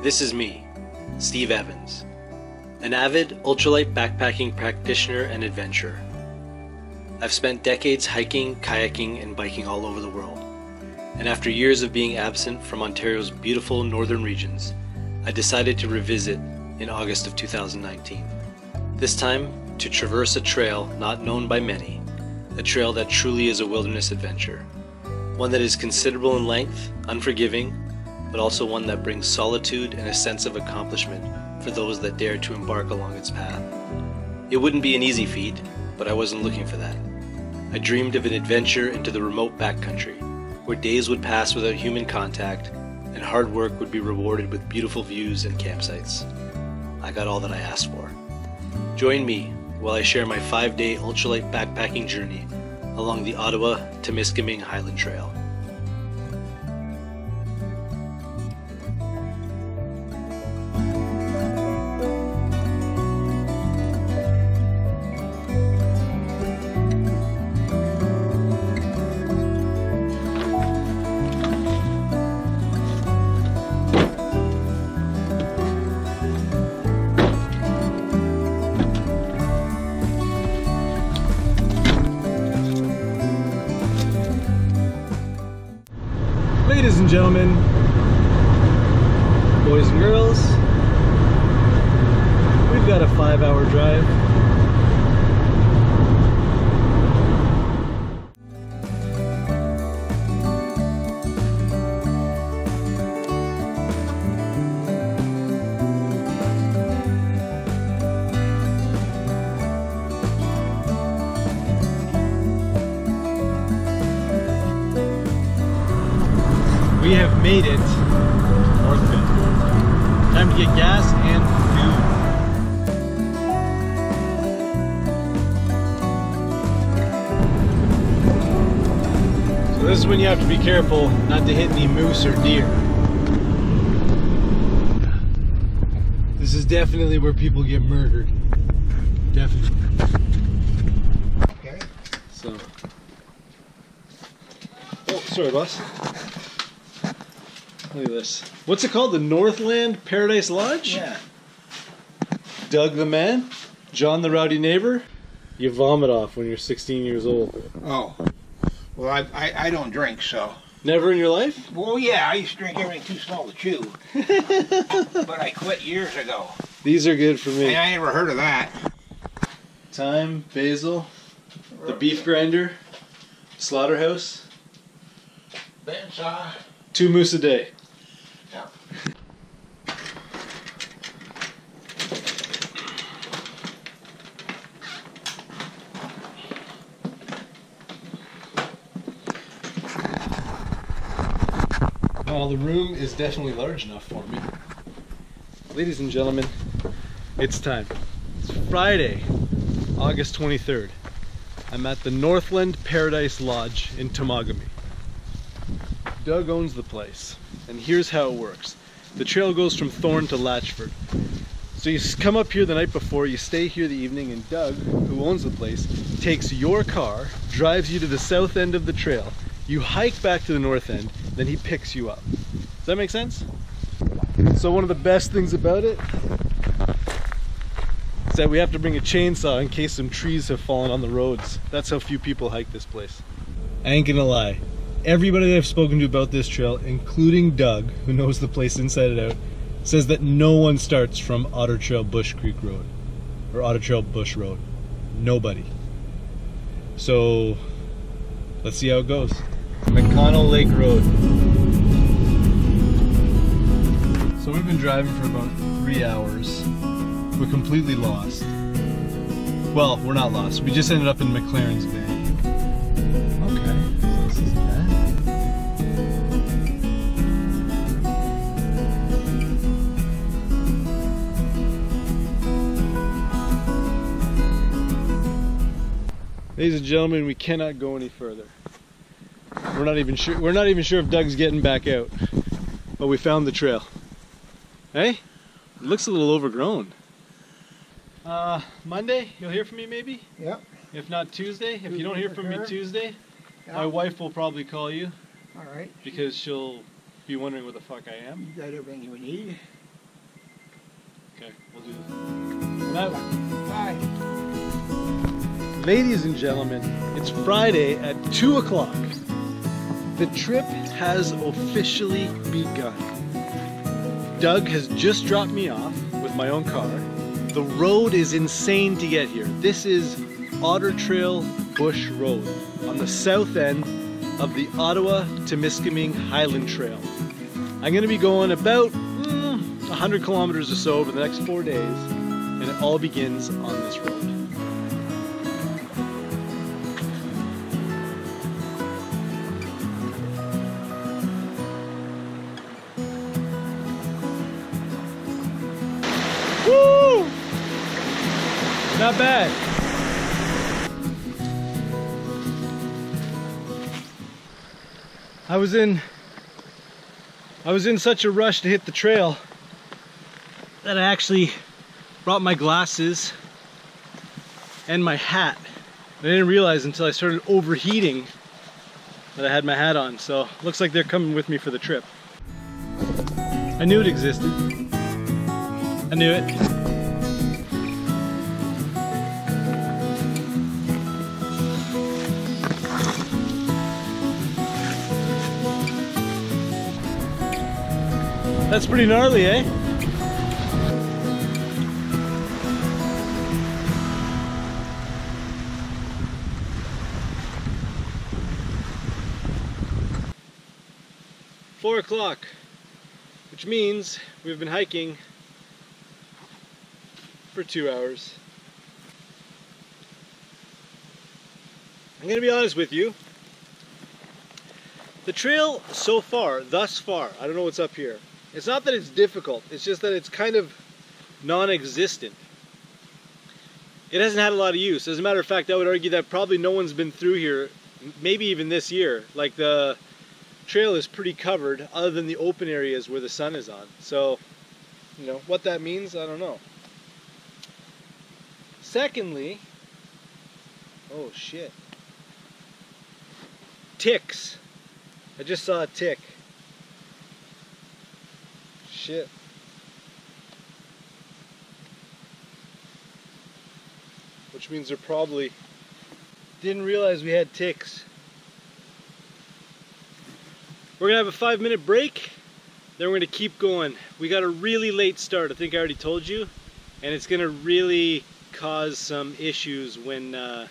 This is me, Steve Evans, an avid ultralight backpacking practitioner and adventurer. I've spent decades hiking, kayaking, and biking all over the world, and after years of being absent from Ontario's beautiful northern regions, I decided to revisit in August of 2019. This time, to traverse a trail not known by many, a trail that truly is a wilderness adventure, one that is considerable in length, unforgiving, but also one that brings solitude and a sense of accomplishment for those that dare to embark along its path. It wouldn't be an easy feat, but I wasn't looking for that. I dreamed of an adventure into the remote backcountry, where days would pass without human contact, and hard work would be rewarded with beautiful views and campsites. I got all that I asked for. Join me while I share my 5-day ultralight backpacking journey along the Ottawa-Temiskaming Highland Trail. Ladies and gentlemen, boys and girls, we've got a 5-hour drive. We have made it North Bend. Time to get gas and food. So this is when you have to be careful not to hit any moose or deer. This is definitely where people get murdered. Definitely. Okay. So. Oh, sorry, boss. Look at this. What's it called? The Northland Paradise Lodge? Yeah. Doug the man? John the rowdy neighbor? You vomit off when you're 16 years old. Oh. Well, I don't drink, so. Never in your life? Well, yeah, I used to drink everything too small to chew. But I quit years ago. These are good for me. And I never heard of that. Thyme, basil, the beef grinder, slaughterhouse. Bandsaw. 2 moose a day. Yeah. Well, the room is definitely large enough for me. Ladies and gentlemen, it's time. It's Friday, August 23rd. I'm at the Northland Paradise Lodge in Temagami. Doug owns the place, and here's how it works. The trail goes from Thorne to Latchford. So you come up here the night before, you stay here the evening, and Doug, who owns the place, takes your car, drives you to the south end of the trail. You hike back to the north end, then he picks you up. Does that make sense? So one of the best things about it is that we have to bring a chainsaw in case some trees have fallen on the roads. That's how few people hike this place. I ain't gonna lie. Everybody that I've spoken to about this trail, including Doug, who knows the place inside and out, says that no one starts from Otter Trail Bush Creek Road or Otter Trail Bush Road. Nobody. So let's see how it goes. McConnell Lake Road. So we've been driving for about 3 hours. We're completely lost. Well, we're not lost. We just ended up in McLaren's Bay. Okay. This is that. Ladies and gentlemen, we cannot go any further. We're not even sure if Doug's getting back out. But we found the trail. Hey? It looks a little overgrown. Monday, you'll hear from me maybe? Yep. If not Tuesday. If you don't hear from me Sure. Tuesday, Yep. my wife will probably call you All right. because she'll be wondering where the fuck I am. You got everything you need. Okay, we'll do this. Bye. Bye. Ladies and gentlemen, it's Friday at 2 o'clock. The trip has officially begun. Doug has just dropped me off with my own car. The road is insane to get here. This is Otter Trail Bush Road on the south end of the Ottawa-Temiskaming Highland Trail. I'm going to be going about 100 kilometers or so over the next 4 days, and it all begins on this road. Woo! Not bad. I was in such a rush to hit the trail that I actually brought my glasses and my hat. I didn't realize until I started overheating that I had my hat on. So looks like they're coming with me for the trip. I knew it existed. I knew it. That's pretty gnarly, eh? Four o'clock, which means we've been hiking for 2 hours. I'm gonna be honest with you. The trail so far, thus far, I don't know what's up here. It's not that it's difficult, it's just that it's kind of non-existent. It hasn't had a lot of use. As a matter of fact, I would argue that probably no one's been through here, maybe even this year. Like, the trail is pretty covered, other than the open areas where the sun is on. So, you know, what that means, I don't know. Secondly, oh shit. Ticks. I just saw a tick. Shit. Which means they're probably didn't realize we had ticks. We're gonna have a 5-minute break, then we're gonna keep going. We got a really late start, I think I already told you, and it's gonna really cause some issues when I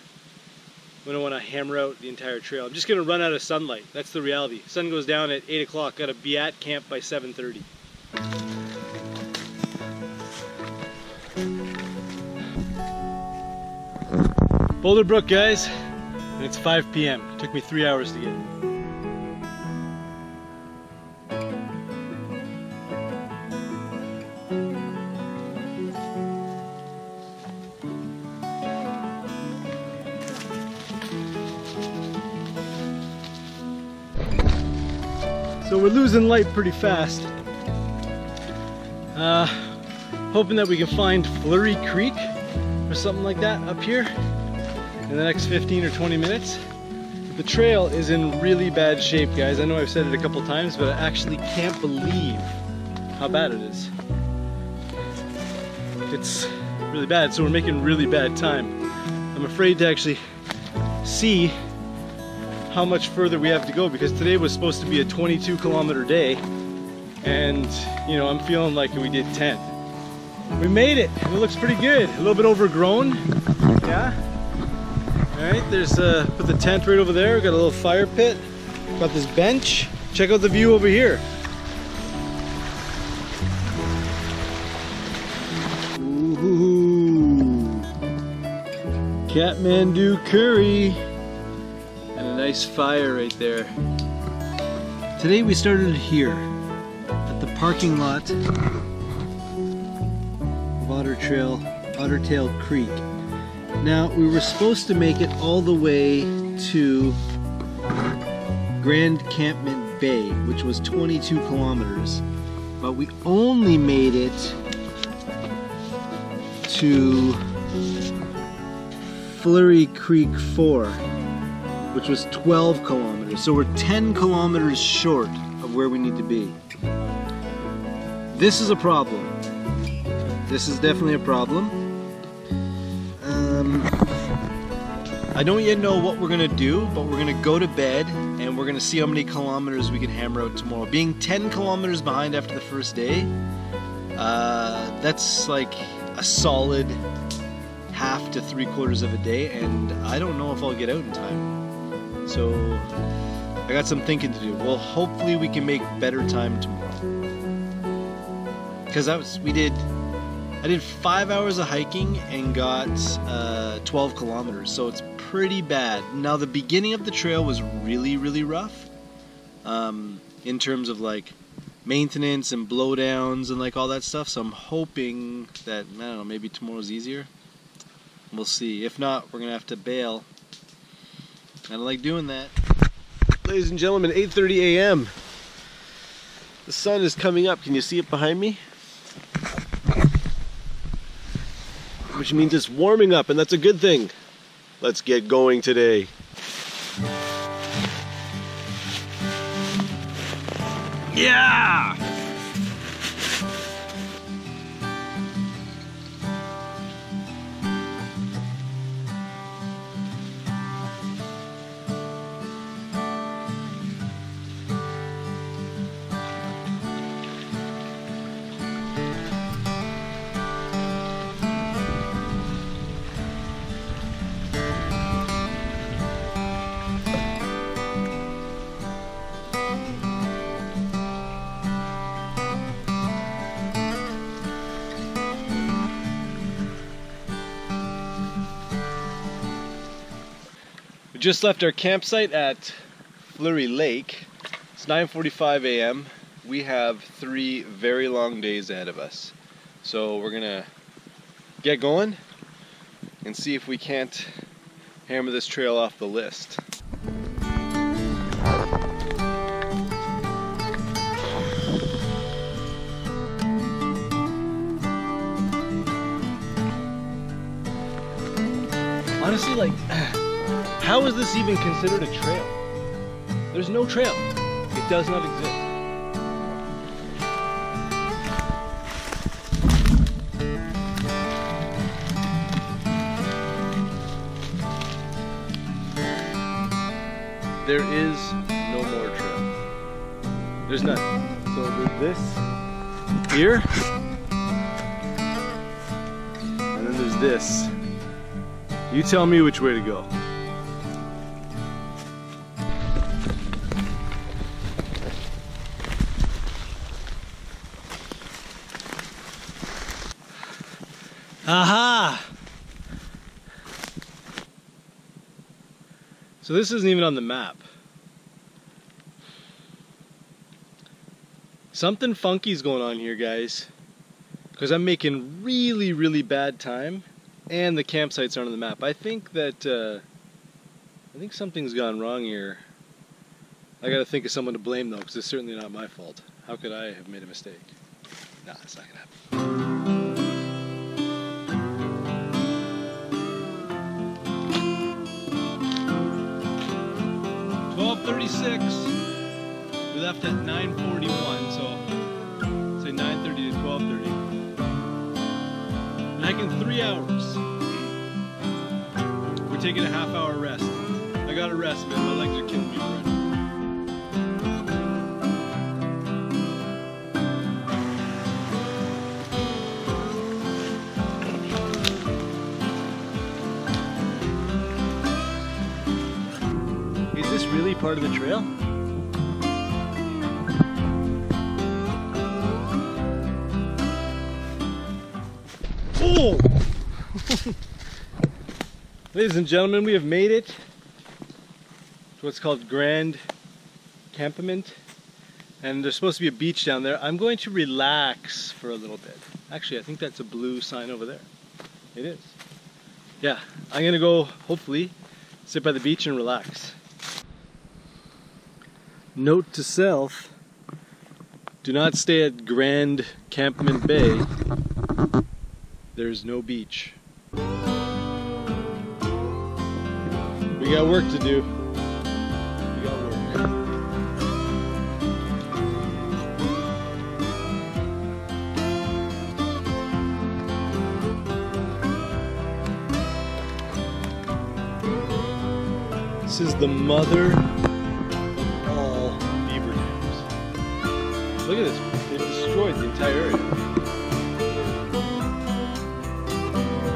want to hammer out the entire trail. I'm just gonna run out of sunlight. That's the reality. Sun goes down at 8 o'clock. Gotta be at camp by 7:30. Boulder Brook, guys, and it's 5 p.m. It took me 3 hours to get here. So we're losing light pretty fast. Hoping that we can find Flurry Creek or something like that up here in the next 15 or 20 minutes. The trail is in really bad shape, guys. I know I've said it a couple times, but I actually can't believe how bad it is. It's really bad, so we're making really bad time. I'm afraid to actually see how much further we have to go, because today was supposed to be a 22-kilometer day, and you know, I'm feeling like we did 10. We made it, and it looks pretty good. A little bit overgrown, yeah. All right, there's put the tent right over there. We got a little fire pit. Got this bench. Check out the view over here. Ooh, Kathmandu curry. And a nice fire right there. Today we started here at the parking lot of Ottertail Creek. Now we were supposed to make it all the way to Grand Campment Bay, which was 22 kilometers, but we only made it to Flurry Creek 4, which was 12 kilometers. So we're 10 kilometers short of where we need to be. This is a problem. This is definitely a problem. I don't yet know what we're gonna do, but we're gonna go to bed and we're gonna see how many kilometers we can hammer out tomorrow. Being 10 kilometers behind after the first day, that's like a solid half to 3/4 of a day, and I don't know if I'll get out in time. So I got some thinking to do. Well, hopefully we can make better time tomorrow. Because I did 5 hours of hiking and got 12 kilometers, so it's pretty bad. Now the beginning of the trail was really rough in terms of like maintenance and blowdowns and like all that stuff, so I'm hoping that, I don't know, maybe tomorrow's easier. We'll see. If not, we're gonna have to bail. I don't like doing that. Ladies and gentlemen, 8:30 a.m. The sun is coming up. Can you see it behind me? Which means it's warming up, and that's a good thing. Let's get going today. Yeah! We just left our campsite at Fleury Lake. It's 9:45 a.m. We have 3 very long days ahead of us. So we're gonna get going and see if we can't hammer this trail off the list. Honestly, like, how is this even considered a trail? There's no trail. It does not exist. There is no more trail. There's none. So there's this here, and then there's this. You tell me which way to go. Aha! So this isn't even on the map. Something funky's going on here, guys. Because I'm making really bad time, and the campsites aren't on the map. I think that I think something's gone wrong here. I gotta think of someone to blame though, because it's certainly not my fault. How could I have made a mistake? Nah, it's not gonna happen. 12:36. We left at 9:41, so say 9:30 to 12:30. Hiking 3 hours. We're taking a half-hour rest. I gotta rest, man. My legs are killing me already. Is this really part of the trail? Oh! Ladies and gentlemen, we have made it to what's called Grand Campement, and there's supposed to be a beach down there. I'm going to relax for a little bit. Actually, I think that's a blue sign over there. It is. Yeah, I'm gonna go, hopefully, sit by the beach and relax. Note to self, do not stay at Grand Campment Bay. There's no beach. We got work to do. We got work. This is the mother of all beaver dams. Look at this, they've destroyed the entire area.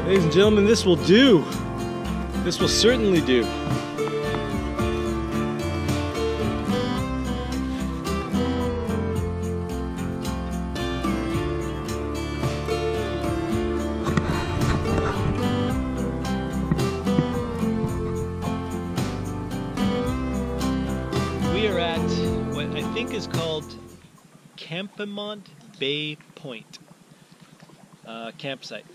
Ladies and gentlemen, this will do. This will certainly do. We are at what I think is called Campamont Bay Point campsite.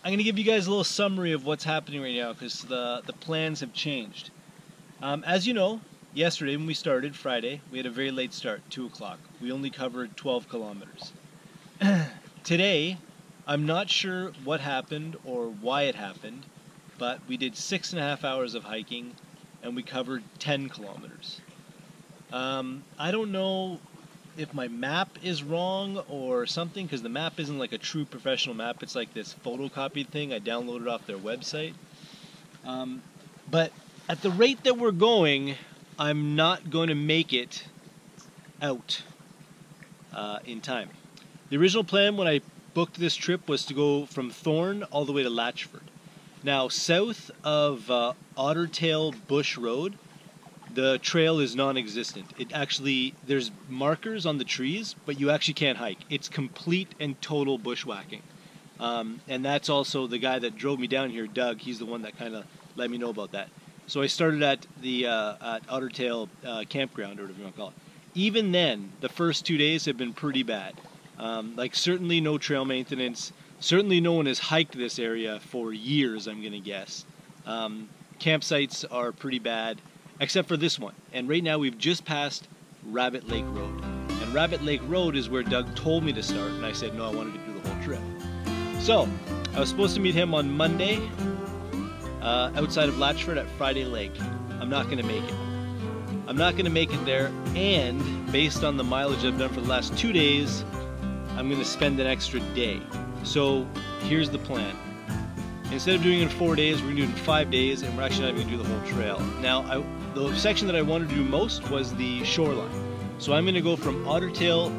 I'm going to give you guys a little summary of what's happening right now because the plans have changed. As you know, yesterday when we started, Friday, we had a very late start, 2 o'clock. We only covered 12 kilometers. Today, I'm not sure what happened or why it happened, but we did 6.5 hours of hiking and we covered 10 kilometers. I don't know if my map is wrong or something, because the map isn't like a true professional map. It's like this photocopied thing I downloaded off their website. But at the rate that we're going, I'm not going to make it out in time. The original plan when I booked this trip was to go from Thorn all the way to Latchford. Now, south of Ottertail Bush Road, the trail is non-existent. It actually, there's markers on the trees, but you actually can't hike. It's complete and total bushwhacking. And that's also the guy that drove me down here, Doug. He's the one that kind of let me know about that. So I started at the at Ottertail campground, or whatever you want to call it. Even then, the first 2 days have been pretty bad. Like certainly no trail maintenance. Certainly no one has hiked this area for years, I'm going to guess. Campsites are pretty bad, except for this one. And right now we've just passed Rabbit Lake Road. And Rabbit Lake Road is where Doug told me to start, and I said no, I wanted to do the whole trip. So, I was supposed to meet him on Monday outside of Latchford at Friday Lake. I'm not going to make it. I'm not going to make it there, and based on the mileage I've done for the last 2 days, I'm going to spend an extra day. So, here's the plan. Instead of doing it in 4 days, we're going to do it in 5 days, and we're actually not even going to do the whole trail. Now, the section that I wanted to do most was the shoreline. So I'm going to go from Ottertail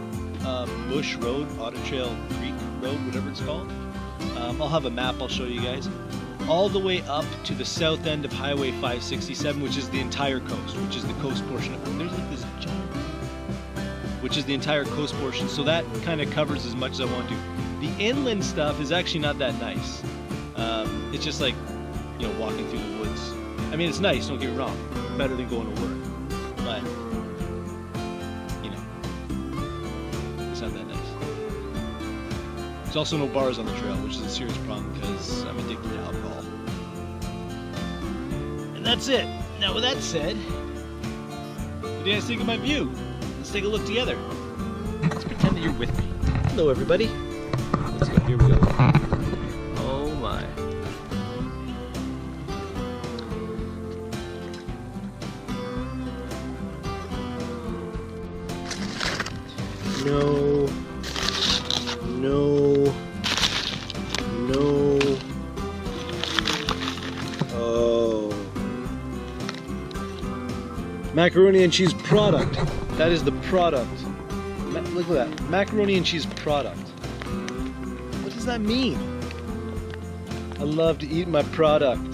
Bush Road, Ottertail Creek Road, whatever it's called. I'll have a map I'll show you guys. All the way up to the south end of Highway 567, which is the entire coast, which is the coast portion of it. There's like this giant, which is the entire coast portion. So that kind of covers as much as I want to. The inland stuff is actually not that nice. It's just like, you know, walking through the woods. I mean, it's nice, don't get me wrong. Better than going to work. But, you know, it's not that nice. There's also no bars on the trail, which is a serious problem because I'm addicted to alcohol. And that's it. Now, with that said, what do you guys think of my view? Let's take a look together. Let's pretend that you're with me. Hello, everybody. Let's go. Here we go. Oh, my. No, no, no. Oh. Macaroni and cheese product. That is the product. Look at that. Macaroni and cheese product. What does that mean? I love to eat my product.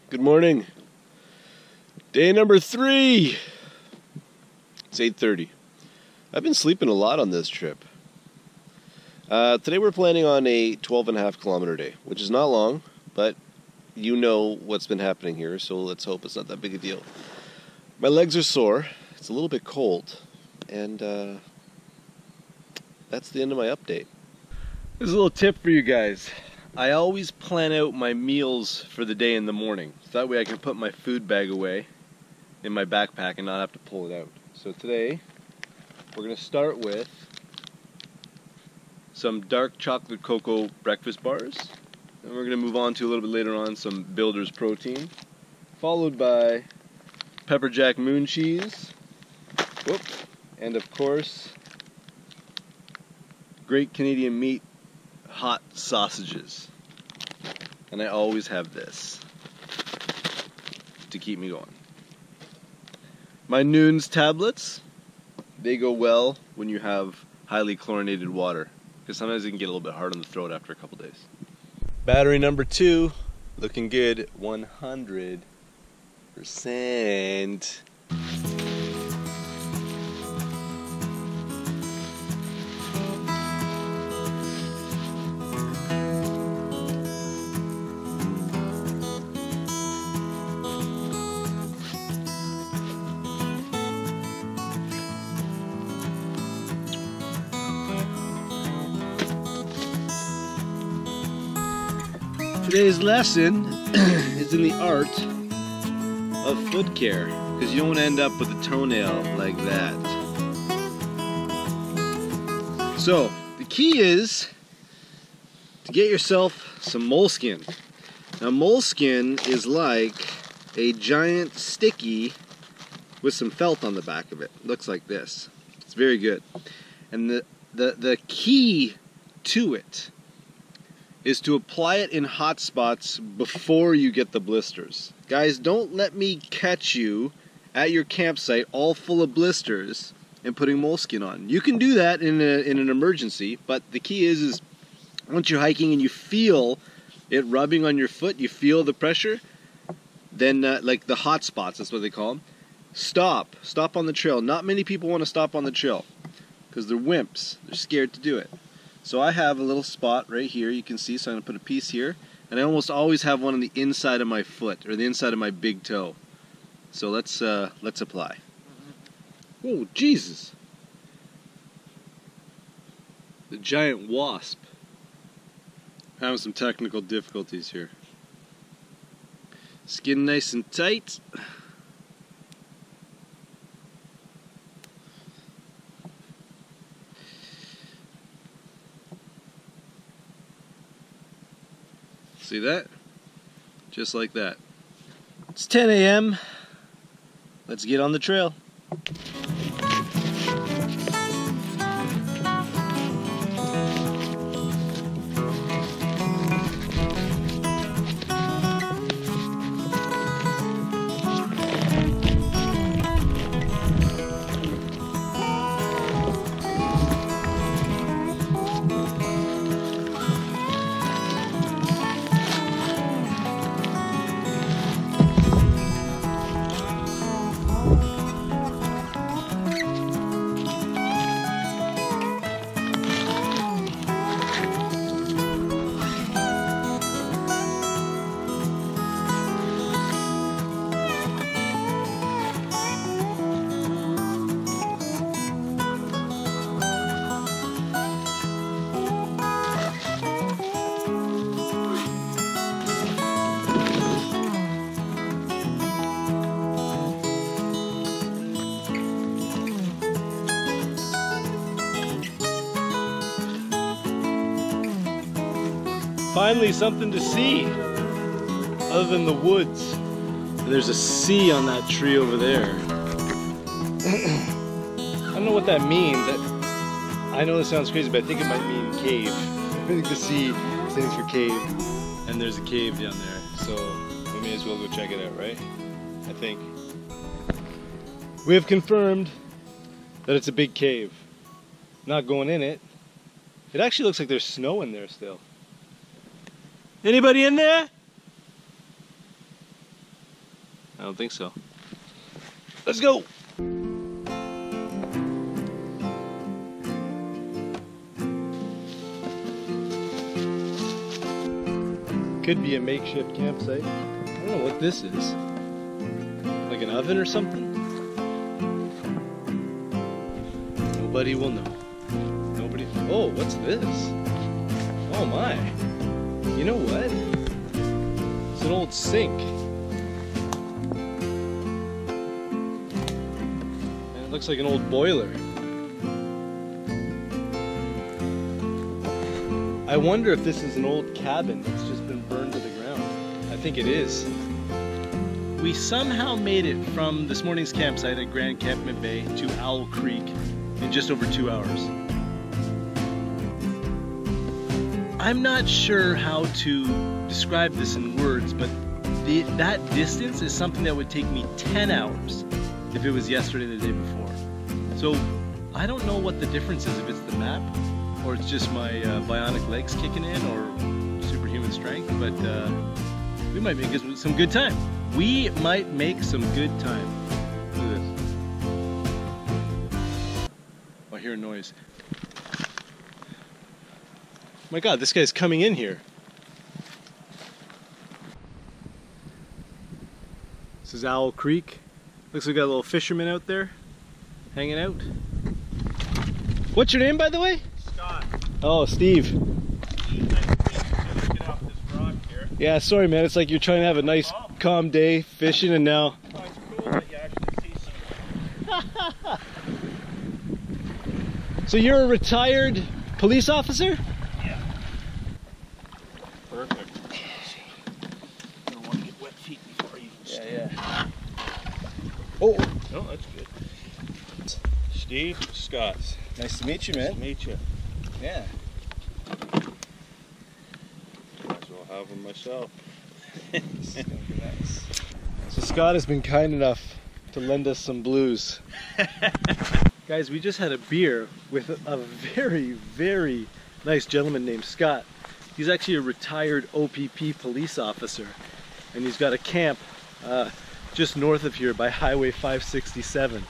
Good morning. Day number 3. It's 8:30. I've been sleeping a lot on this trip. Today we're planning on a 12.5 kilometer day, which is not long, but you know what's been happening here, so let's hope it's not that big a deal. My legs are sore. It's a little bit cold, and that's the end of my update. There's a little tip for you guys. I always plan out my meals for the day in the morning. So that way I can put my food bag away in my backpack and not have to pull it out. So today, we're going to start with some dark chocolate cocoa breakfast bars. And we're gonna move on to a little bit later on some Builder's protein, followed by pepper jack moon cheese. Whoop. And of course, Great Canadian Meat hot sausages. And I always have this to keep me going. My Nunes tablets, they go well when you have highly chlorinated water, because sometimes it can get a little bit hard on the throat after a couple days. Battery number 2, looking good, 100%. Today's lesson is in the art of foot care, because you don't want to end up with a toenail like that. So, the key is to get yourself some moleskin. Now, moleskin is like a giant sticky with some felt on the back of it. Looks like this. It's very good. And the key to it is to apply it in hot spots before you get the blisters. Guys, don't let me catch you at your campsite all full of blisters and putting moleskin on. You can do that in an emergency, but the key is once you're hiking and you feel it rubbing on your foot, you feel the pressure, then like the hot spots, that's what they call them, stop on the trail. Not many people want to stop on the trail because they're wimps. They're scared to do it. So I have a little spot right here, you can see, so I'm going to put a piece here, and I almost always have one on the inside of my foot, or the inside of my big toe. So let's apply. Oh, Jesus! The giant wasp. Having some technical difficulties here. Skin nice and tight. See that? Just like that. It's 10 a.m. Let's get on the trail. Finally something to see other than the woods. And there's a C on that tree over there. I don't know what that means. I know this sounds crazy, but I think it might mean cave. I think the C stands for cave, and there's a cave down there. So we may as well go check it out, right? I think. We have confirmed that it's a big cave. Not going in it. It actually looks like there's snow in there still. Anybody in there? I don't think so. Let's go! Could be a makeshift campsite. I don't know what this is. Like an oven or something? Nobody will know. Nobody. Oh, what's this? Oh my. You know what? It's an old sink. And it looks like an old boiler. I wonder if this is an old cabin that's just been think it is. We somehow made it from this morning's campsite at Grand Encampment Bay to Owl Creek in just over 2 hours. I'm not sure how to describe this in words, but that distance is something that would take me 10 hours if it was yesterday or the day before. So I don't know what the difference is, if it's the map or it's just my bionic legs kicking in or superhuman strength, but we might make some good time. We might make some good time. Look at this. Oh, I hear a noise. My God, this guy's coming in here. This is Owl Creek. Looks like we got a little fisherman out there hanging out. What's your name, by the way? Scott. Oh, Steve. Get off this rock here. Yeah, sorry man, it's like you're trying to have a nice calm day fishing and now... Oh, it's cool that you actually see some. So you're a retired police officer? Yeah. Perfect. You don't want to get wet feet before you even start. Yeah. Oh! No, that's good. Steve, Scott. Nice to meet you, Nice man. to meet you. Yeah. So I'll have them myself. This is gonna be nice. So Scott has been kind enough to lend us some blues. Guys, we just had a beer with a very, very nice gentleman named Scott. He's actually a retired OPP police officer, and he's got a camp just north of here by Highway 567.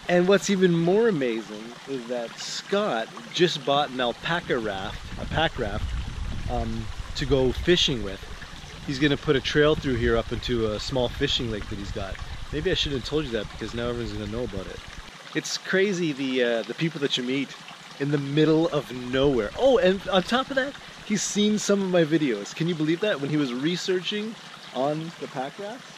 And what's even more amazing is that Scott just bought an alpaca raft, a pack raft, to go fishing with. He's gonna put a trail through here up into a small fishing lake that he's got. Maybe I shouldn't have told you that because now everyone's gonna know about it. It's crazy the people that you meet in the middle of nowhere. Oh, and on top of that, he's seen some of my videos. Can you believe that? When he was researching on the pack rafts,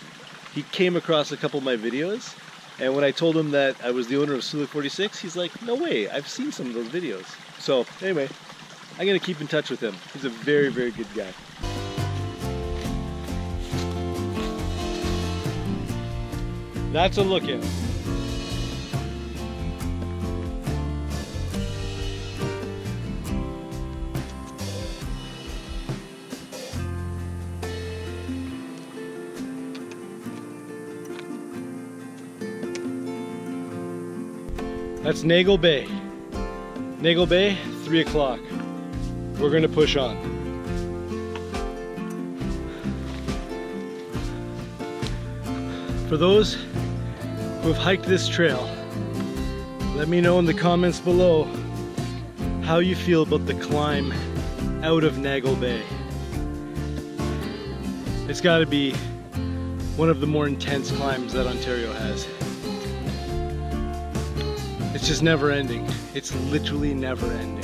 he came across a couple of my videos. And when I told him that I was the owner of Sulik 46, he's like, no way, I've seen some of those videos. So anyway, I'm gonna keep in touch with him. He's a very, very good guy. That's a lookout. That's Nagle Bay. Nagle Bay, 3 o'clock. We're gonna push on. For those who have hiked this trail, let me know in the comments below how you feel about the climb out of Nagle Bay. It's gotta be one of the more intense climbs that Ontario has. It's just never ending. It's literally never ending.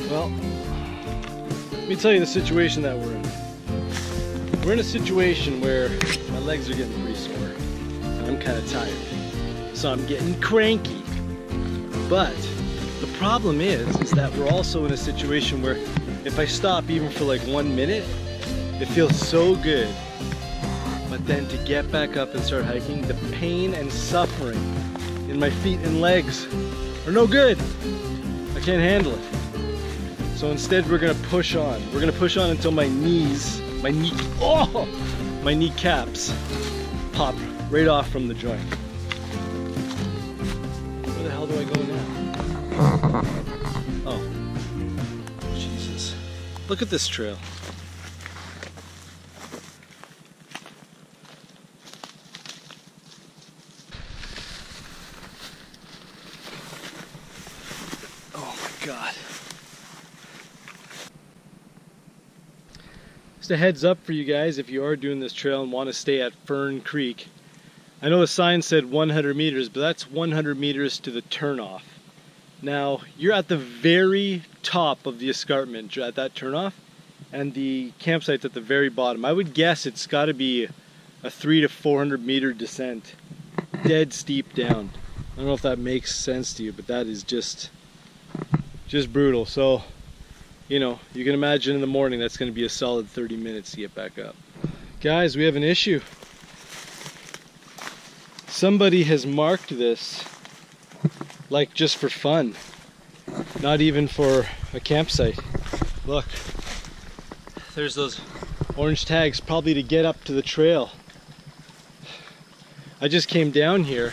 Well, let me tell you the situation that we're in. We're in a situation where my legs are getting pretty sore. And I'm kind of tired. So I'm getting cranky. But the problem is that we're also in a situation where if I stop even for like 1 minute, it feels so good. But then to get back up and start hiking, the pain and suffering in my feet and legs are no good. I can't handle it. So instead we're gonna push on. We're gonna push on until my knees, my kneecaps pop right off from the joint. Where the hell do I go now? Oh, Jesus. Look at this trail. God. Just a heads up for you guys if you are doing this trail and want to stay at Fern Creek. I know the sign said 100 meters, but that's 100 meters to the turnoff. Now, you're at the very top of the escarpment at that turnoff, and the campsite's at the very bottom. I would guess it's got to be a 300 to 400 meter descent, dead steep down. I don't know if that makes sense to you, but that is just brutal. So you know, you can imagine in the morning that's going to be a solid 30 minutes to get back up. Guys, we have an issue. Somebody has marked this like just for fun, not even for a campsite. Look, there's those orange tags, probably to get up to the trail. I just came down here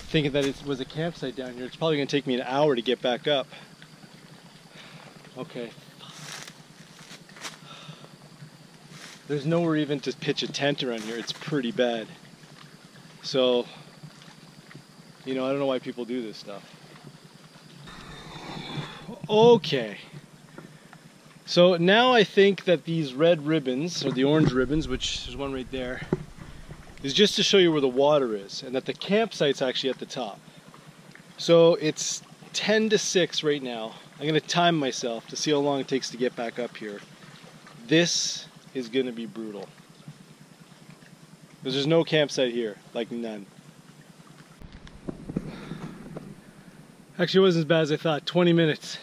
thinking that it was a campsite down here. It's probably going to take me an hour to get back up. Okay. There's nowhere even to pitch a tent around here. It's pretty bad. So, you know, I don't know why people do this stuff. Okay. So now I think that these red ribbons, or the orange ribbons, which there's one right there, is just to show you where the water is, and that the campsite's actually at the top. So it's 10 to 6 right now. I'm going to time myself to see how long it takes to get back up here. This is going to be brutal. Because there's no campsite here, like none. Actually, it wasn't as bad as I thought. 20 minutes.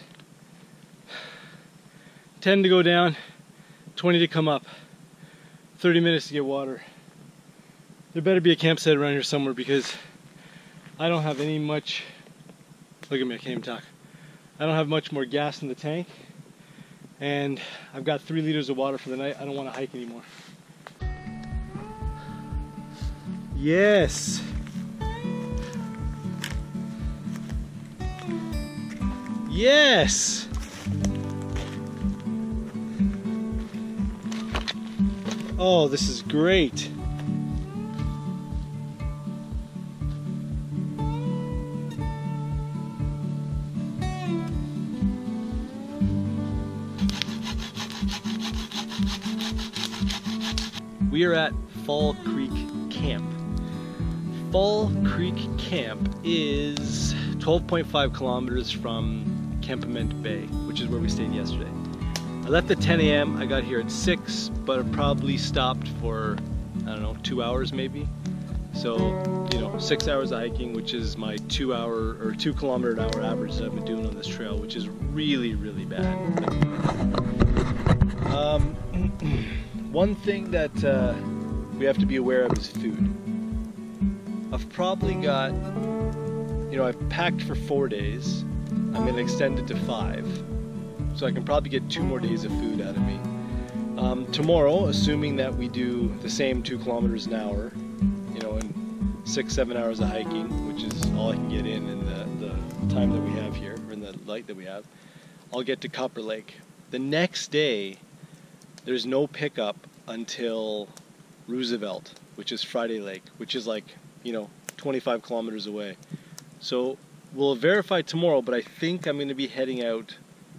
10 to go down, 20 to come up. 30 minutes to get water. There better be a campsite around here somewhere because I don't have any much... Look at me, I can't even talk. I don't have much more gas in the tank. And I've got 3 liters of water for the night. I don't want to hike anymore. Yes! Yes! Oh, this is great. We are at Fall Creek Camp. Fall Creek Camp is 12.5 kilometers from Kempiment Bay, which is where we stayed yesterday. I left at 10 a.m. I got here at 6, but I probably stopped for, I don't know, 2 hours maybe. So, you know, 6 hours of hiking, which is my 2 hour or 2 kilometer an hour average that I've been doing on this trail, which is really, really bad. One thing that we have to be aware of is food. I've probably got, you know, I've packed for 4 days. I'm going to extend it to 5. So I can probably get 2 more days of food out of me. Tomorrow, assuming that we do the same 2 kilometers an hour, you know, and 6-7 hours of hiking, which is all I can get in the time that we have here, or in the light that we have, I'll get to Copper Lake. The next day, there's no pickup until Roosevelt, which is Friday Lake, which is like, you know, 25 kilometers away. So we'll verify tomorrow, but I think I'm going to be heading out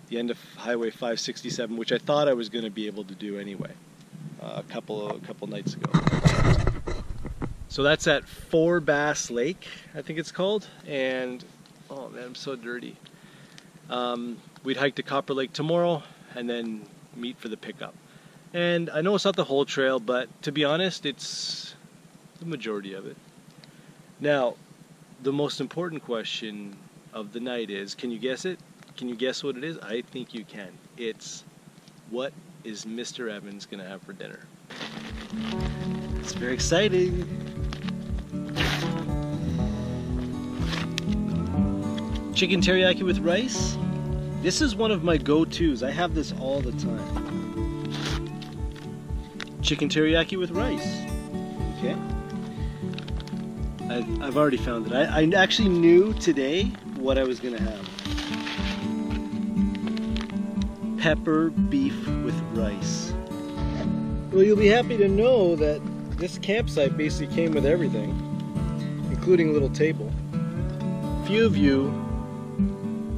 the end of Highway 567, which I thought I was going to be able to do anyway, a couple nights ago. So that's at Four Bass Lake, I think it's called, and oh man, I'm so dirty. We'd hike to Copper Lake tomorrow, and then meet for the pickup. And I know it's not the whole trail, but to be honest, it's the majority of it. Now, the most important question of the night is, can you guess it? Can you guess what it is? I think you can. It's, what is Mr. Evans gonna have for dinner? It's very exciting. Chicken teriyaki with rice. This is one of my go-tos. I have this all the time. Chicken teriyaki with rice. Okay. I've already found it. I actually knew today what I was gonna have. Pepper beef with rice. Well, you'll be happy to know that this campsite basically came with everything, including a little table. Few of you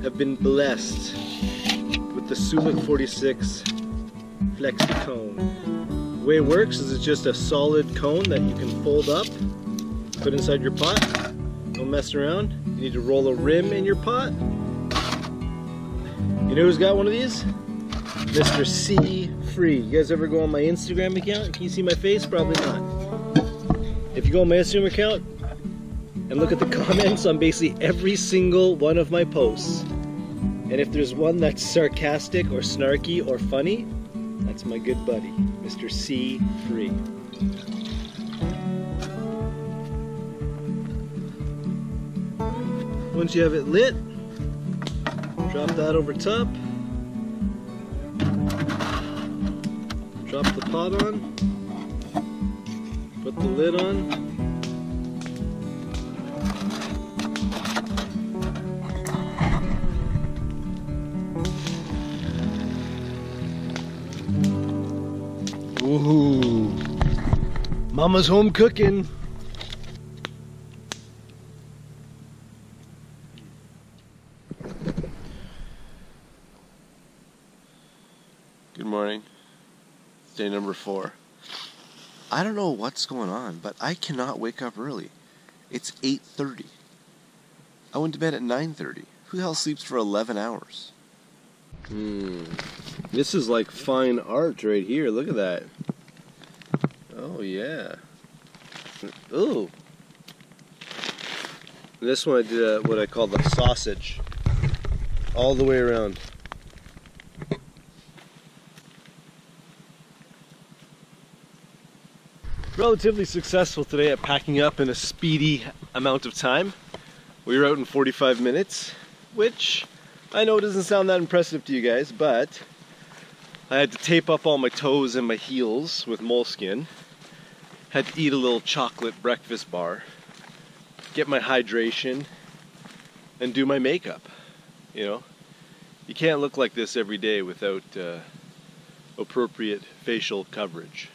have been blessed with the Sulik 46 Flexi Cone. The way it works is it's just a solid cone that you can fold up, put inside your pot. Don't mess around. You need to roll a rim in your pot. You know who's got one of these? Mr. C Free. You guys ever go on my Instagram account? Can you see my face? Probably not. If you go on my Instagram account and look at the comments on basically every single one of my posts, And if there's one that's sarcastic or snarky or funny, that's my good buddy, Mr. C. Free. Once you have it lit, drop that over top. Drop the pot on. Put the lid on. Ooh, Mama's home cooking. Good morning. It's day number 4. I don't know what's going on, but I cannot wake up early. It's 8:30. I went to bed at 9:30. Who the hell sleeps for 11 hours? This is like fine art right here. Look at that. Oh, yeah. Ooh. This one I did what I call the sausage. All the way around. Relatively successful today at packing up in a speedy amount of time. We were out in 45 minutes, which I know doesn't sound that impressive to you guys, but I had to tape up all my toes and my heels with moleskin. Had to eat a little chocolate breakfast bar, get my hydration, and do my makeup. You know, you can't look like this every day without appropriate facial coverage.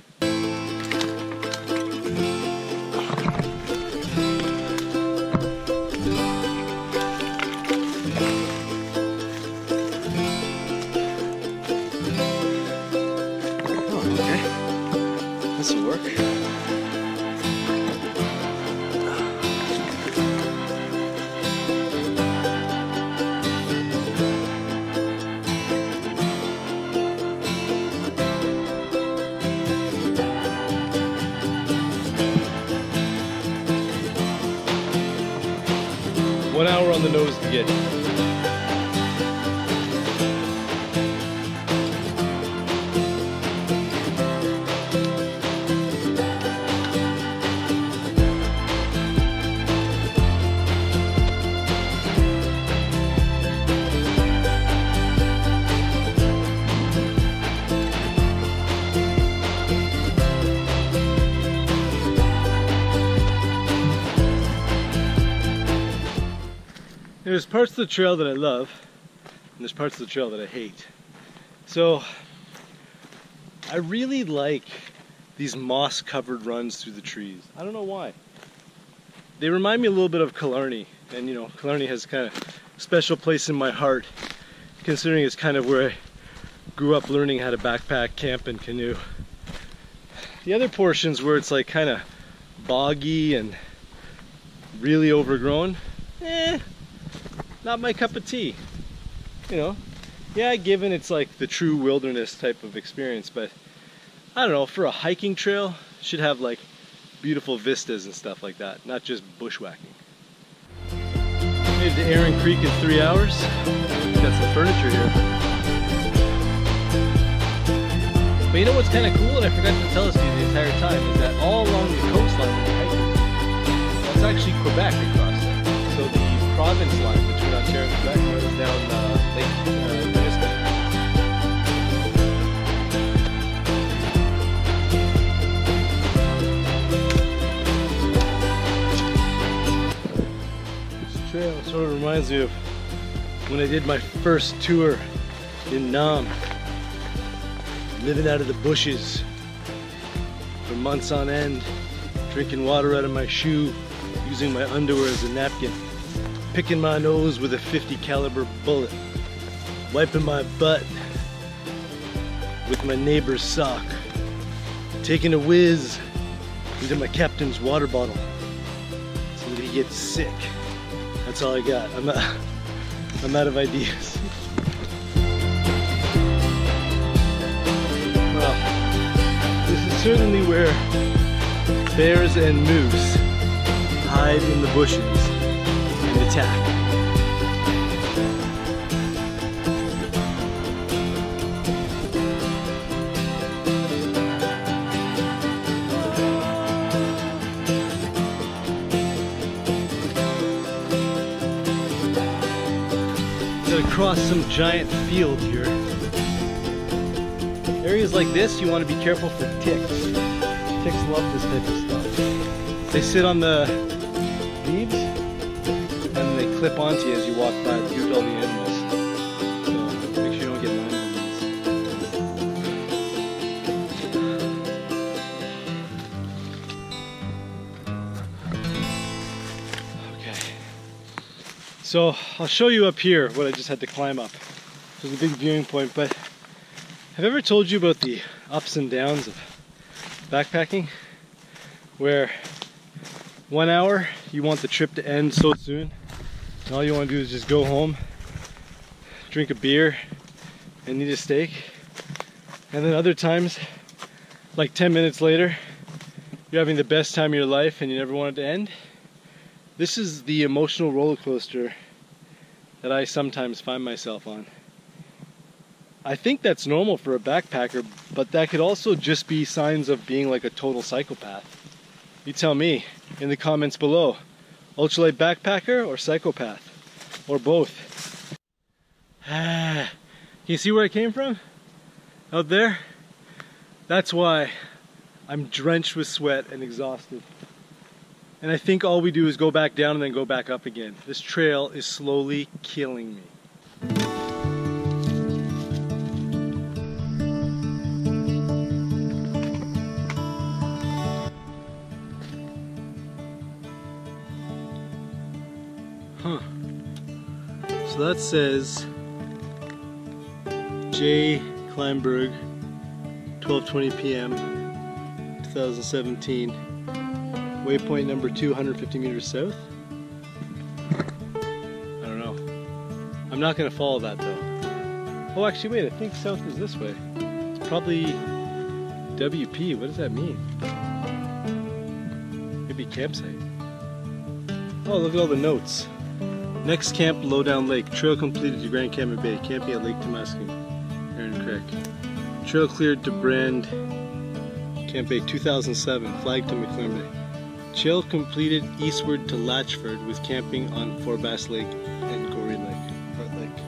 This will work. One hour on the nose to get. There's parts of the trail that I love, and there's parts of the trail that I hate. So, I really like these moss-covered runs through the trees. I don't know why. They remind me a little bit of Killarney, and you know, Killarney has kind of a special place in my heart, considering it's kind of where I grew up learning how to backpack, camp, and canoe. The other portions where it's like kind of boggy and really overgrown, not my cup of tea. You know, yeah, given it's like the true wilderness type of experience, but I don't know, for a hiking trail, it should have like beautiful vistas and stuff like that, not just bushwhacking. Made it to Aaron Creek in 3 hours. Got some furniture here. But you know what's kind of cool, and I forgot to tell this to you the entire time, is that all along the coastline when you're hiking, that's actually Quebec across there. So the province line between Ontario and Quebec runs down Lake Temiskaming. This trail sort of reminds me of when I did my first tour in Nam, living out of the bushes for months on end, drinking water out of my shoe, using my underwear as a napkin, picking my nose with a .50 caliber bullet, wiping my butt with my neighbor's sock, taking a whiz into my captain's water bottle. Somebody gets sick. That's all I got. I'm out of ideas. Well, this is certainly where bears and moose hide in the bushes and attack. gonna cross some giant field here. Areas like this, you want to be careful for ticks. Ticks love this type of stuff. They sit on the leaves and they clip onto you as you walk by. They do it all the animals. So make sure you don't get lined on these. Okay. So I'll show you up here what I just had to climb up. There's a big viewing point, but have I ever told you about the ups and downs of backpacking? Where 1 hour you want the trip to end so soon, and all you want to do is just go home, drink a beer, and eat a steak. And then other times, like 10 minutes later, you're having the best time of your life and you never want it to end. This is the emotional roller coaster that I sometimes find myself on. I think that's normal for a backpacker, but that could also just be signs of being like a total psychopath. You tell me in the comments below. Ultralight backpacker or psychopath? Or both? Can you see where I came from? Out there? That's why I'm drenched with sweat and exhausted. And I think all we do is go back down and then go back up again. This trail is slowly killing me. So that says J. Kleinberg, 12:20 p.m. 2017. Waypoint number 2, 150 meters south. I don't know. I'm not going to follow that though. Oh, actually, wait. I think south is this way. It's probably WP. What does that mean? Maybe campsite. Oh, look at all the notes. Next camp, Lowdown Lake. Trail completed to Grand Cayman Bay. Camping at Lake Temiskaming, Heron Creek. Trail cleared to Brand Camp Bay 2007. Flag to McLaren Bay. Trail completed eastward to Latchford with camping on Forbass Lake and Gorey Lake. Heart Lake.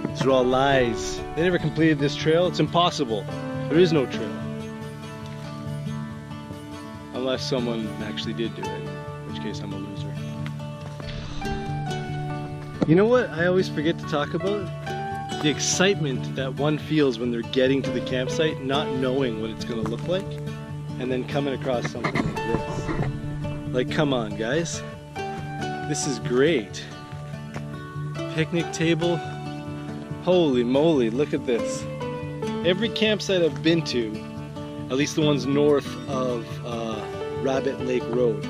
These are all lies. They never completed this trail. It's impossible. There is no trail. Unless someone actually did do it, in which case I'm a loser. You know what I always forget to talk about? The excitement that one feels when they're getting to the campsite, not knowing what it's going to look like, and then coming across something like this. Like, come on, guys. This is great. Picnic table. Holy moly, look at this. Every campsite I've been to, at least the ones north of Rabbit Lake Road,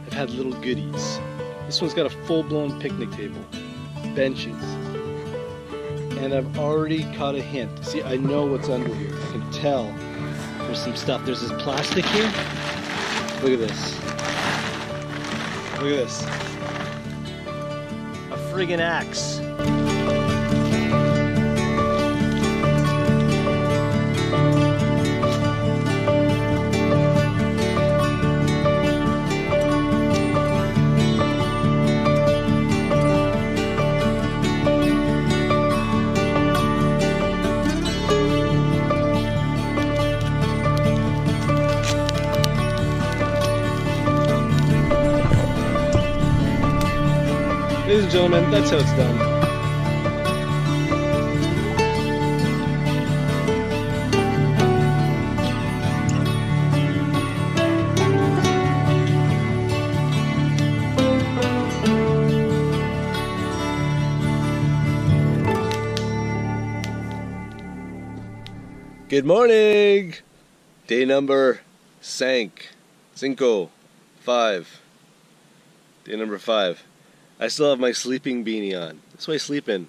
have had little goodies. This one's got a full-blown picnic table, benches, and I've already caught a hint. See, I know what's under here. I can tell there's some stuff. There's this plastic here. Look at this. Look at this. A friggin' axe. Ladies and gentlemen, that's how it's done. Good morning! Day number 5. Day number 5. I still have my sleeping beanie on. That's what I sleep in.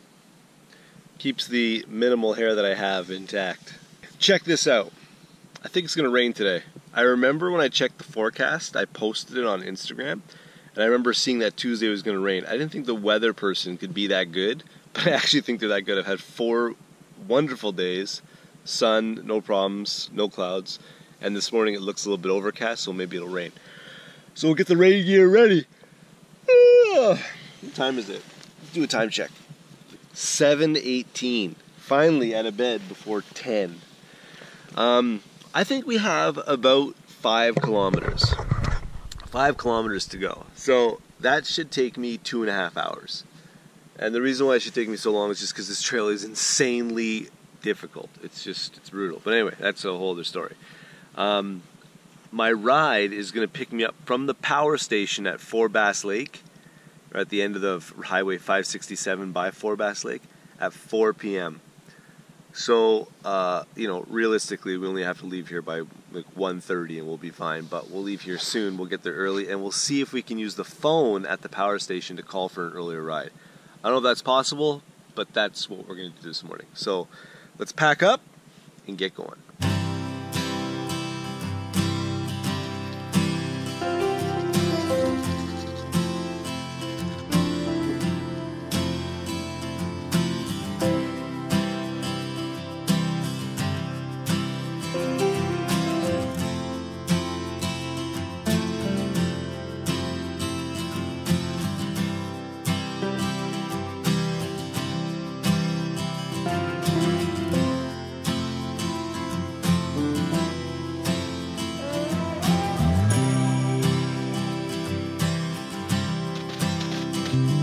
Keeps the minimal hair that I have intact. Check this out. I think it's going to rain today. I remember when I checked the forecast, I posted it on Instagram, and I remember seeing that Tuesday was going to rain. I didn't think the weather person could be that good, but I actually think they're that good. I've had 4 wonderful days. Sun, no problems, no clouds. And this morning it looks a little bit overcast, so maybe it'll rain. So we'll get the rain gear ready. What time is it? Let's do a time check. 7:18. Finally out of bed before 10. I think we have about 5 kilometers. 5 kilometers to go. So that should take me 2.5 hours. And the reason why it should take me so long is just because this trail is insanely difficult. It's brutal. But anyway, that's a whole other story. My ride is going to pick me up from the power station at 4 Bass Lake, or at the end of the Highway 567 by 4 Bass Lake, at 4 p.m. So, realistically, we only have to leave here by like 1:30 and we'll be fine. But we'll leave here soon. We'll get there early, and we'll see if we can use the phone at the power station to call for an earlier ride. I don't know if that's possible, but that's what we're going to do this morning. So, let's pack up and get going.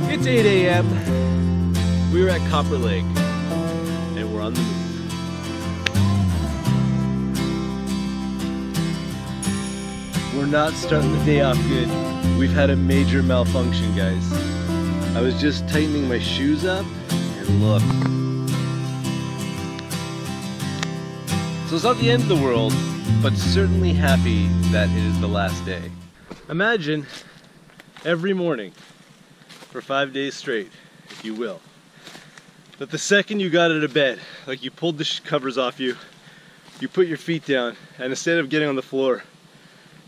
It's 8 a.m. We're at Copper Lake, and we're on the move. We're not starting the day off good. We've had a major malfunction, guys. I was just tightening my shoes up, and look. So it's not the end of the world, but certainly happy that it is the last day. Imagine every morning, for 5 days straight, if you will, that the second you got out of bed, like you pulled the covers off you, you put your feet down, and instead of getting on the floor,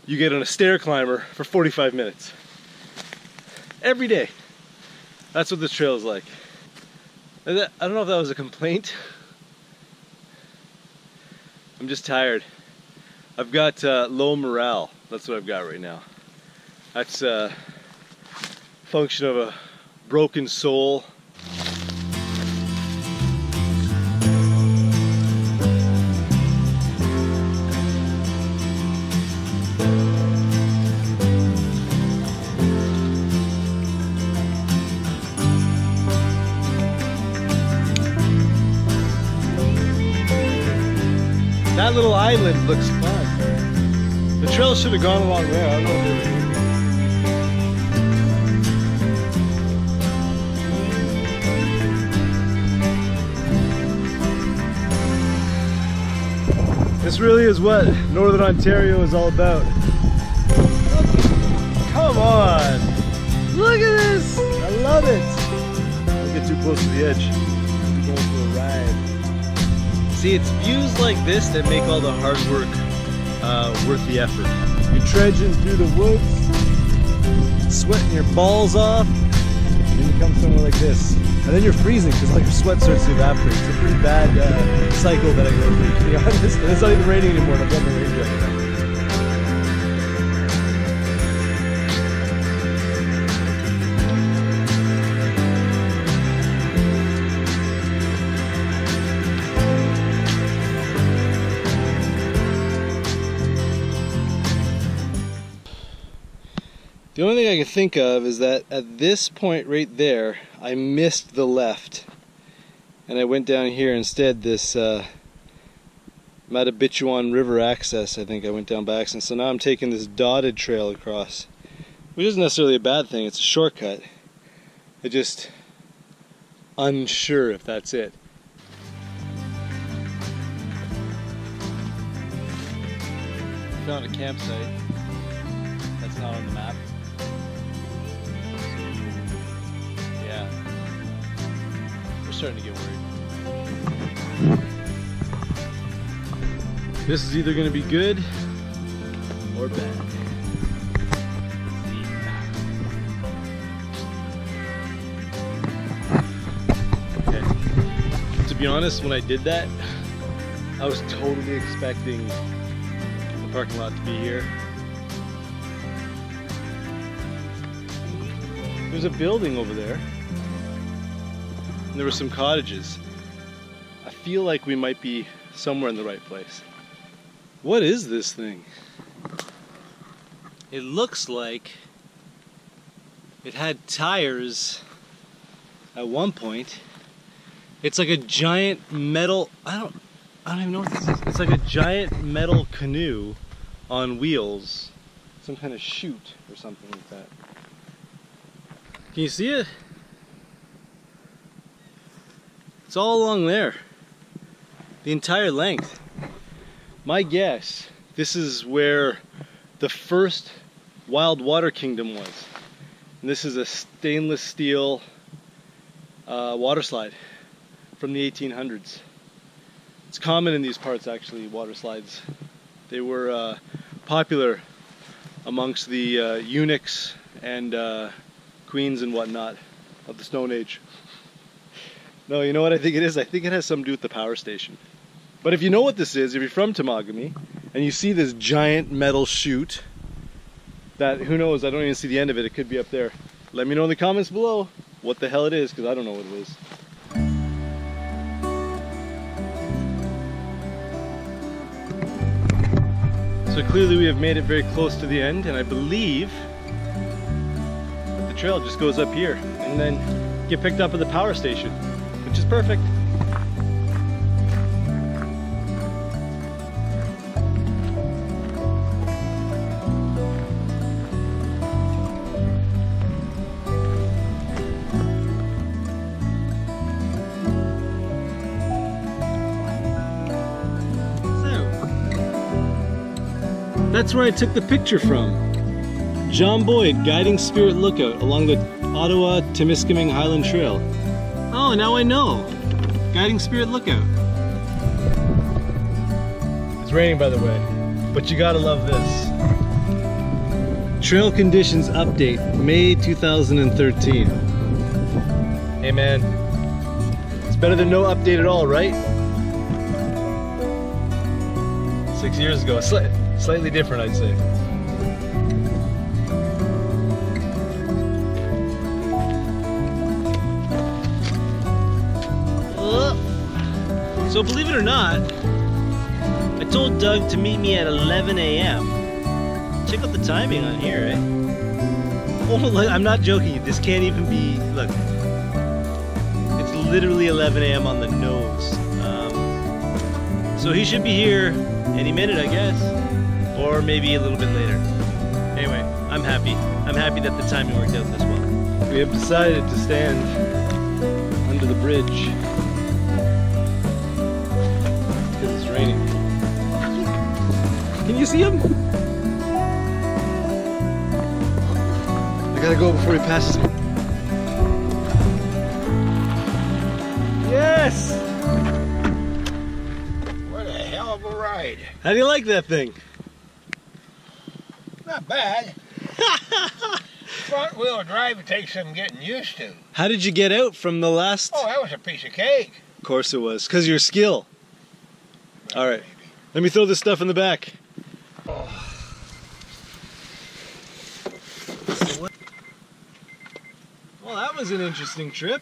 you get on a stair climber for 45 minutes. Every day. That's what this trail is like. And I don't know if that was a complaint. I'm just tired. I've got low morale. That's what I've got right now. That's function of a broken soul. That little island looks fun. The trail should have gone along there. I don't know if they were thinking. This really is what Northern Ontario is all about. Come on! Look at this! I love it! Don't get too close to the edge. We're going for a ride. See, it's views like this that make all the hard work worth the effort. You're trudging through the woods, sweating your balls off, and then you come somewhere like this. And then you're freezing because all your sweat starts to evaporate. It's a pretty bad cycle that I go through, to be honest. And it's not even raining anymore, and I've got my rain jacket on. The only thing I can think of is that at this point right there, I missed the left. And I went down here instead, this Matabitchuan River access. I think I went down by accident. So now I'm taking this dotted trail across, which isn't necessarily a bad thing. It's a shortcut. I'm just unsure if that's it. Found a campsite. That's not on the map. Yeah. We're starting to get worried. This is either going to be good or bad. Okay. To be honest, when I did that, I was totally expecting the parking lot to be here. There's a building over there. and there were some cottages. I feel like we might be somewhere in the right place. What is this thing? It looks like it had tires at one point. It's like a giant metal, I don't even know what this is. It's like a giant metal canoe on wheels. Some kind of chute or something like that. Can you see it? It's all along there. The entire length. My guess, this is where the first wild water kingdom was. And this is a stainless steel water slide from the 1800s. It's common in these parts, actually, water slides. They were popular amongst the eunuchs and queens and whatnot of the Stone Age. No, you know what I think it is? I think it has something to do with the power station. But if you know what this is, if you're from Temagami, and you see this giant metal chute, that, who knows, I don't even see the end of it, it could be up there. Let me know in the comments below what the hell it is, because I don't know what it is. So clearly we have made it very close to the end, and I believe that the trail just goes up here and then get picked up at the power station, which is perfect. That's where I took the picture from. John Boyd, Guiding Spirit Lookout along the Ottawa-Temiskaming Highland Trail. Oh, now I know. Guiding Spirit Lookout. It's raining, by the way, but you gotta love this. Trail conditions update, May 2013. Hey man, it's better than no update at all, right? 6 years ago, slightly different, I'd say. So believe it or not, I told Doug to meet me at 11 a.m. Check out the timing on here, eh? Oh, I'm not joking, this can't even be, look. It's literally 11 a.m. on the nose. So he should be here any minute, I guess. Or maybe a little bit later. Anyway, I'm happy. I'm happy that the timing worked out this well. We have decided to stand under the bridge because it's raining. Can you see him? I gotta go before he passes me. Yes! What a hell of a ride. How do you like that thing? Not bad. Front wheel drive, it takes some getting used to. How did you get out from the last? Oh, that was a piece of cake. Of course it was, because of your skill. Well, all right, maybe. Let me throw this stuff in the back. Oh. Well, that was an interesting trip.